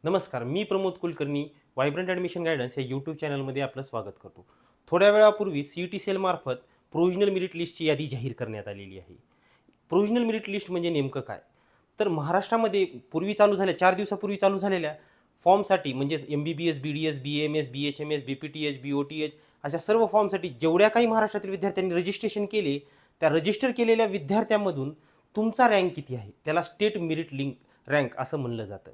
नमस्कार, मी Pramod Kulkarni vibrant admission guidance या यूट्यूब चॅनलमध्ये आपलं स्वागत करतो. थोड्या वेळापूर्वी CET सेलमार्फत प्रोव्हिजनल मेरिट लिस्टची यादी जाहीर करण्यात आलेली आहे. प्रोव्हिजनल मेरिट लिस्ट म्हणजे नेमकं काय? तर महाराष्ट्रामध्ये पूर्वी चालू झाल्या 4 दिवसापूर्वी चालू झालेल्या फॉर्मसाठी म्हणजे MBBS, BDS, BAMS, BHMS, BPTH, BOTH अशा सर्व फॉर्मसाठी जेवढ्या काही महाराष्ट्रातील विद्यार्थ्यांनी रजिस्ट्रेशन केले, त्या रजिस्टर केलेल्या विद्यार्थ्यांमधून तुमचा रँक किती आहे त्याला स्टेट मेरिट लिंक रँक असं म्हणलं जातं.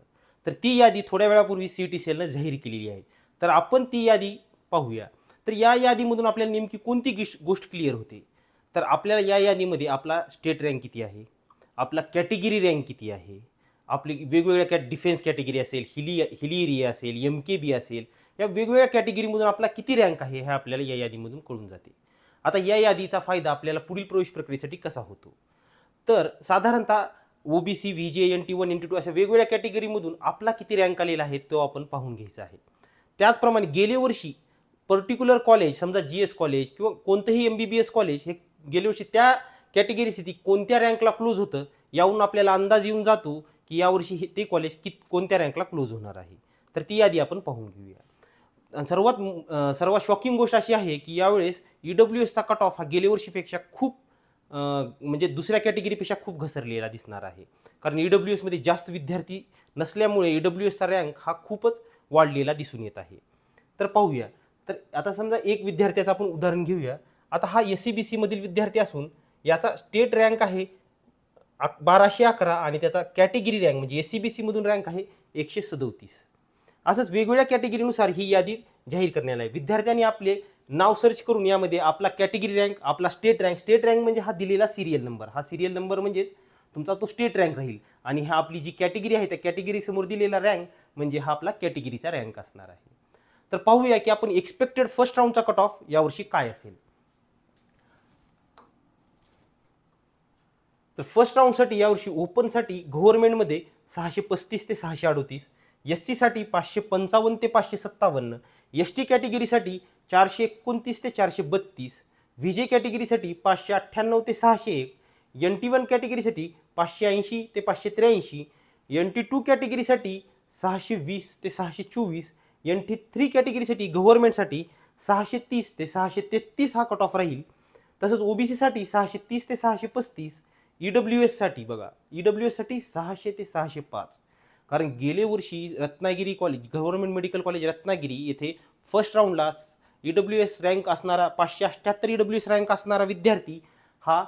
तर ती यादी थोड्या वेळापूर्वी CET सेलनं जाहीर केलेली आहे. तर आपण ती यादी पाहूया. तर या यादीमधून आपल्याला नेमकी कोणती गोष्ट क्लिअर होते? तर आपल्याला या यादीमध्ये आपला स्टेट रँक किती आहे, आपला कॅटेगरी रँक किती आहे, आपली वेगवेगळ्या डिफेन्स कॅटेगरी असेल, हिली एरिया असेल, MKB असेल, या वेगवेगळ्या कॅटेगरीमधून आपला किती रँक आहे हे आपल्याला या यादीमधून कळून जाते. आता या यादीचा फायदा आपल्याला पुढील प्रवेश प्रक्रियेसाठी कसा होतो? तर साधारणतः OBC, VJ, NT1, NT2 अशा वेगवेगळ्या कॅटेगरीमधून आपला किती रँक आलेला आहे तो आपण पाहून घ्यायचा आहे. त्याचप्रमाणे गेल्या वर्षी पर्टिक्युलर कॉलेज समजा GS कॉलेज किंवा कोणतंही MBBS कॉलेज हे गेल्या वर्षी त्या कॅटेगरीसाठी कोणत्या रँकला क्लोज होतं यावरून आपल्याला अंदाज येऊन जातो की यावर्षी ते कॉलेज कोणत्या रँकला क्लोज होणार आहे. तर ती यादी आपण पाहून घेऊया. सर्वात शॉकिंग गोष्ट अशी आहे की यावेळेस EWSचा कट ऑफ हा गेल्या वर्षीपेक्षा खूप म्हणजे दुसऱ्या कॅटेगरीपेक्षा खूप घसरलेला दिसणार आहे. कारण EWS मध्ये जास्त विद्यार्थी नसल्यामुळे EWSचा रँक हा खूपच वाढलेला दिसून येत आहे. तर पाहूया. तर आता समजा एक विद्यार्थ्याचं आपण उदाहरण घेऊया. आता हा SCBC मधील विद्यार्थी असून याचा स्टेट रँक आहे 1211 आणि त्याचा कॅटेगरी रँक म्हणजे SCBC मधून रँक आहे 137. असंच वेगवेगळ्या कॅटेगरीनुसार ही यादी जाहीर करण्यात आहे. विद्यार्थ्यांनी आपले नाव सर्च करून यामध्ये आपला कॅटेगरी रँक, आपला स्टेट रँक म्हणजे हा दिलेला सिरियल नंबर, हा सिरियल नंबर म्हणजेच तुमचा तो स्टेट रँक राहील आणि हा आपली जी कॅटेगरी आहे त्या कॅटेगरी समोर दिलेला रँक म्हणजे हा आपला कॅटेगरीचा रँक असणार आहे. तर पाहूया की आपण एक्सपेक्टेड फर्स्ट राऊंडचा कट ऑफ यावर्षी काय असेल. तर फर्स्ट राऊंडसाठी यावर्षी ओपनसाठी गव्हर्नमेंटमध्ये 635 ते 638, SC साठी 555 ते 557, ST कॅटेगरीसाठी 429 ते 432, VJ कॅटेगरीसाठी 598 ते 601, NT1 कॅटेगरीसाठी 580 ते 583, NT2 कॅटेगरीसाठी 620 ते 624, NT3 कॅटेगरीसाठी गव्हर्नमेंटसाठी 630 ते 633 हा कट ऑफ राहील. तसंच OBC साठी 630 ते 635, EWS साठी बघा EWS साठी 600 ते 605. कारण गेले वर्षी Ratnagiri college government medical college Ratnagiri येथे फर्स्ट राऊंडला EWS रँक असणारा 578 EWS रँक असणारा विद्यार्थी हा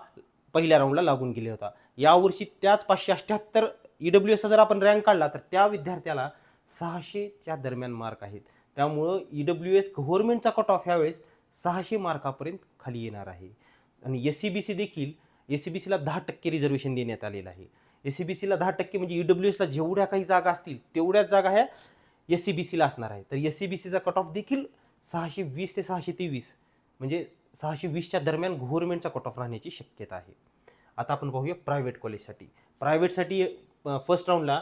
पहिल्या राऊंडला लागून गेला होता. यावर्षी त्याच 578 EWS जर आपण रँक काढला तर त्या विद्यार्थ्याला 600च्या दरम्यान मार्क आहेत. त्यामुळं EWS गव्हर्नमेंटचा कट ऑफ यावेळेस 600 मार्कापर्यंत खाली येणार आहे. आणि SCBC देखील SCBCला 10% रिझर्वेशन देण्यात आलेलं आहे. SCBCला 10% म्हणजे EWSला जेवढ्या काही जागा असतील तेवढ्याच जागा ह्या SCBCला असणार आहे. तर SCBCचा कट ऑफ देखील 620 ते 623 म्हणजे 620च्या दरम्यान गव्हर्नमेंटचा कट ऑफ राहण्याची शक्यता आहे. आता आपण पाहूया प्रायव्हेट कॉलेजसाठी. प्रायव्हेटसाठी फर्स्ट राऊंडला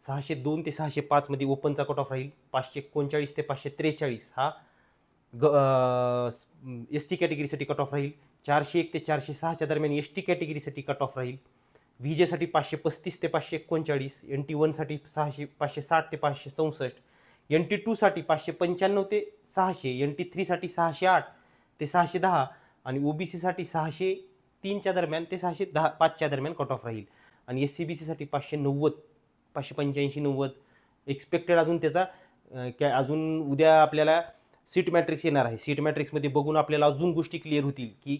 602 ते 605 मध्ये ओपनचा कट ऑफ राहील. 539 ते 543 हा ST कॅटेगरीसाठी कट ऑफ राहील. 401 ते 406च्या दरम्यान ST कॅटेगरीसाठी कट ऑफ राहील. VJ साठी 535 ते 539, NT1 साठी 560 ते 564, NT2 साठी 595 ते 600, NT3 साठी 608 ते 610 आणि OBC साठी 603च्या दरम्यान ते 605च्या दरम्यान कट ऑफ राहील. आणि SCBC साठी 590, 585, 90 एक्सपेक्टेड. अजून त्याचा अजून उद्या आपल्याला सीट मॅट्रिक्स येणार आहे. सीट मॅट्रिक्समध्ये बघून आपल्याला अजून गोष्टी क्लिअर होतील की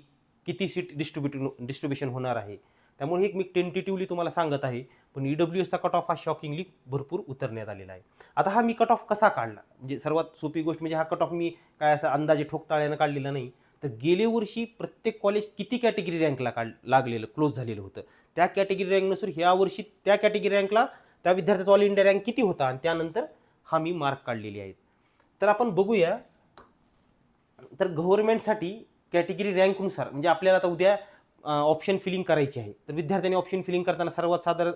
किती सीट डिस्ट्रीब्युशन होणार आहे. त्यामुळे एक मी टेंटेटिव्हली तुम्हाला सांगत आहे. पण EWSचा कट ऑफ हा शॉकिंगली भरपूर उतरण्यात आलेला आहे. आता हा मी कट ऑफ कसा काढला म्हणजे सर्वात सोपी गोष्ट म्हणजे हा कट ऑफ मी काय असं अंदाजे ठोकताळ्यानं काढलेला नाही. तर गेल्या वर्षी प्रत्येक कॉलेज किती कॅटेगरी रँकला लागलेलं क्लोज झालेलं होतं त्या कॅटेगरी रँक नसून ह्या वर्षी त्या कॅटेगरी रँकला त्या विद्यार्थ्याचा ऑल इंडिया रँक किती होता आणि त्यानंतर हा मी मार्क काढलेले आहेत. तर आपण बघूया. तर गव्हर्नमेंटसाठी कॅटेगरी रँकनुसार म्हणजे आपल्याला आता उद्या ऑप्शन फिलिंग करायची आहे. तर विद्यार्थ्यांनी ऑप्शन फिलिंग करताना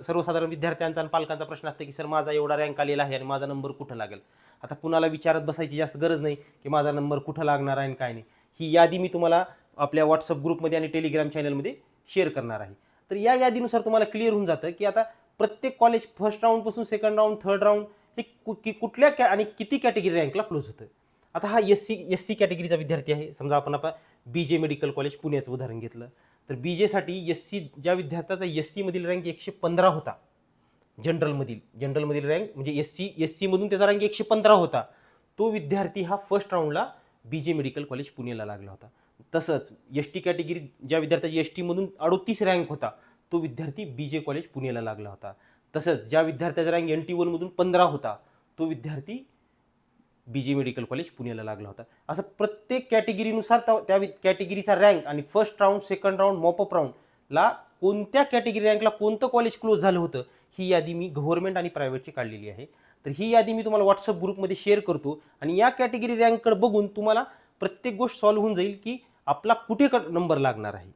सर्वसाधारण विद्यार्थ्यांचा आणि पालकांचा प्रश्न असतो की सर माझा एवढा रँक आलेला आहे आणि माझा नंबर कुठं लागेल. आता कुणाला विचारत बसायची जास्त गरज नाही की माझा नंबर कुठं लागणार आहे आणि काय नाही. ही यादी मी तुम्हाला आपल्या व्हॉट्सअप ग्रुपमध्ये आणि टेलिग्राम चॅनलमध्ये शेअर करणार आहे. तर या यादीनुसार तुम्हाला क्लिअर होऊन जातं की आता प्रत्येक कॉलेज फर्स्ट राऊंडपासून सेकंड राऊंड, थर्ड राऊंड हे कुठल्या आणि किती कॅटेगरी रँकला क्लोज होतं. आता हा एस सी कॅटेगरीचा विद्यार्थी आहे. समजा आपण BJ मेडिकल कॉलेज पुण्याचं उदाहरण घेतलं तर BJ साठी ज्या विद्यार्थ्याचा SC मधील रँक 115 होता, जनरलमधील रँक म्हणजे एस सी मधून त्याचा रँक 115 होता, तो विद्यार्थी हा फर्स्ट राऊंडला BJ मेडिकल कॉलेज पुणेला लागला होता. तसंच ST कॅटेगरी ज्या विद्यार्थ्याची ST मधून 38 रँक होता, तो विद्यार्थी BJ कॉलेज पुणेला लागला होता. तसंच ज्या विद्यार्थ्याचा रँक NT1 मधून 15 होता, तो विद्यार्थी BJ मेडिकल कॉलेज पुण्याला लागला होता. असं प्रत्येक कॅटेगरीनुसार त्या कॅटेगरीचा रँक आणि first round, second round, mop up राऊंडला कोणत्या कॅटेगरी रँकला कोणतं कॉलेज क्लोज झालं होतं, ही यादी मी गव्हर्नमेंट आणि प्रायव्हेटची काढलेली आहे. तर ही यादी मी तुम्हाला व्हॉट्सअप ग्रुपमध्ये शेअर करतो आणि या कॅटेगरी रँककडे बघून तुम्हाला प्रत्येक गोष्ट सॉल्व्ह होऊन जाईल की आपला कुठे नंबर लागणार आहे.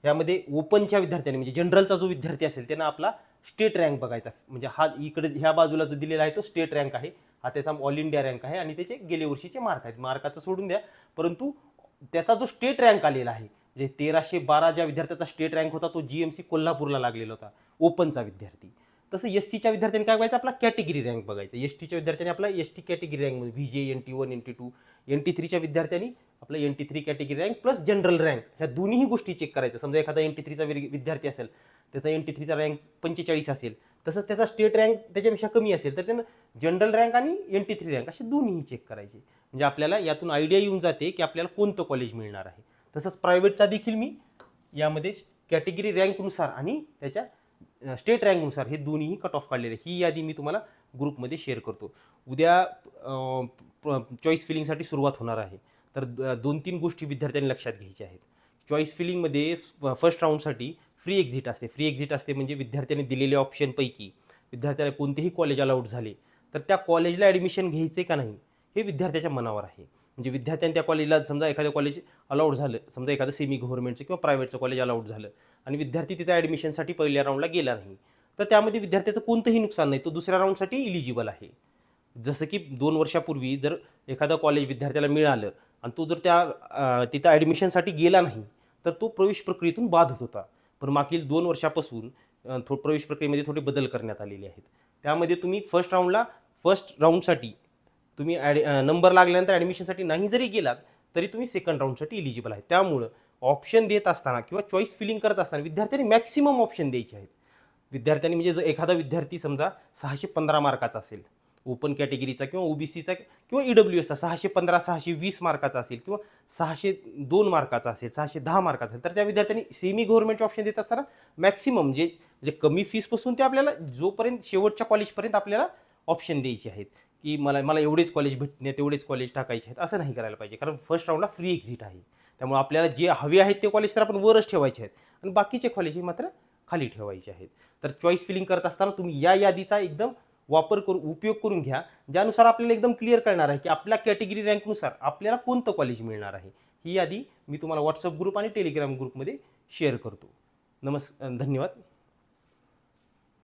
यामध्ये ओपनच्या विद्यार्थ्यांनी म्हणजे जनरलचा जो विद्यार्थी असेल त्यांना आपला स्टेट रँक बघायचा, म्हणजे हा इकडे ह्या बाजूला जो दिलेला आहे तो स्टेट रँक आहे, हा त्याचा ऑल इंडिया रँक आहे आणि त्याचे गेल्या वर्षीचे मार्क आहेत. मार्काचं सोडून द्या, परंतु त्याचा जो स्टेट रँक आलेला आहे म्हणजे 1312 ज्या विद्यार्थ्याचा स्टेट रँक होता तो GMC कोल्हापूरला लागलेला होता ओपनचा विद्यार्थी. तसं SCच्या विद्यार्थ्यांनी काय बघायचं, आपला कॅटेगरी रँक बघायचं. STच्या विद्यार्थ्यांनी आपला ST कॅटेगरी रँक म्हणजे VJ, NT1, NT2, NT3च्या विद्यार्थ्यांनी आपला NT3 category rank plus general rank ह्या दोन्ही गोष्टी चेक करायचं. समजा एखादा NT3चा विद्यार्थी असेल, त्याचा NT3चा रँक 45 असेल, तसंच त्याचा स्टेट रँक त्याच्यापेक्षा कमी असेल तर त्यानं जनरल रँक आणि NT3 रँक असे दोन्ही चेक करायचे. म्हणजे आपल्याला यातून आयडिया येऊन जाते की आपल्याला कोणतं कॉलेज मिळणार आहे. तसंच प्रायव्हेटचा देखील मी यामध्ये कॅटेगरी रँकनुसार आणि त्याच्या स्टेट रँकनुसार हे दोन्हीही कट ऑफ काढलेले. ही यादी मी तुम्हाला ग्रुपमध्ये शेअर करतो. उद्या चॉईस फिलिंगसाठी सुरुवात होणार आहे. तर 2-3 गोष्टी विद्यार्थ्यांनी लक्षात घ्यायच्या आहेत. चॉईस फिलिंगमध्ये फर्स्ट राऊंडसाठी फ्री एक्झिट असते. फ्री एक्झिट असते म्हणजे विद्यार्थ्यांनी दिलेल्या ऑप्शनपैकी विद्यार्थ्याला कोणतेही कॉलेज अलाउड झाले तर त्या कॉलेजला ॲडमिशन घ्यायचे का नाही हे विद्यार्थ्याच्या मनावर आहे. म्हणजे विद्यार्थ्यांनी त्या कॉलेजला समजा एखाद्या कॉलेज अलाउड झालं, समजा एखादं सेमी गव्हर्नमेंटचं किंवा प्रायव्हेटचं कॉलेज अलाउड झालं आणि विद्यार्थी तिथे ॲडमिशनसाठी पहिल्या राऊंडला गेला नाही, तर त्यामध्ये विद्यार्थ्याचं कोणतंही नुकसान नाही, तो दुसऱ्या राऊंडसाठी इलिजिबल आहे. जसं की 2 वर्षापूर्वी जर एखादं कॉलेज विद्यार्थ्याला मिळालं आणि तो जर तिथं ॲडमिशनसाठी गेला नाही तर तो प्रवेश प्रक्रियेतून बाद होत होता. पण मागील 2 वर्षापासून प्रवेश प्रक्रियेमध्ये थोडे बदल करण्यात आलेले आहेत. त्यामध्ये तुम्ही फर्स्ट राऊंडसाठी तुम्ही नंबर लागल्यानंतर ॲडमिशनसाठी नाही जरी गेलात तरी तुम्ही सेकंड राऊंडसाठी इलिजिबल आहे. त्यामुळं ऑप्शन देत असताना किंवा चॉईस फिलिंग करत असताना विद्यार्थ्यांनी मॅक्सिमम ऑप्शन द्यायचे आहेत. विद्यार्थ्यांनी म्हणजे जर एखादा विद्यार्थी समजा 615 मार्काचा असेल, ओपन कॅटेगरीचा किंवा OBCचा किंवा EWSचा 615 620 मार्काचा असेल किंवा 602 मार्काचा असेल, 610 मार्काचा असेल, तर त्या विद्यार्थ्यांनी सेमी गव्हर्नमेंटचे ऑप्शन देत असताना मॅक्सिमम म्हणजे कमी फीसपासून ते आपल्याला जोपर्यंत शेवटच्या कॉलेजपर्यंत आपल्याला ऑप्शन द्यायचे आहेत की मला एवढेच कॉलेज भेटणे तेवढेच कॉलेज टाकायचे आहेत, असं नाही करायला पाहिजे. कारण फर्स्ट राऊंडला फ्री एक्झिट आहे. त्यामुळे आपल्याला जे हवे आहेत ते कॉलेज तर आपण वरच ठेवायचे आहेत आणि बाकीचे कॉलेज हे मात्र खाली ठेवायचे आहेत. तर चॉईस फिलिंग करत असताना तुम्ही या यादीचा एकदम उपयोग करून घ्या, ज्यानुसार आपल्याला एकदम क्लिअर कळणार आहे की आपल्या कॅटेगरी रँकनुसार आपल्याला कोणतं कॉलेज मिळणार आहे. ही यादी मी तुम्हाला व्हॉट्सअप ग्रुप आणि टेलिग्राम ग्रुपमध्ये शेअर करतो. धन्यवाद.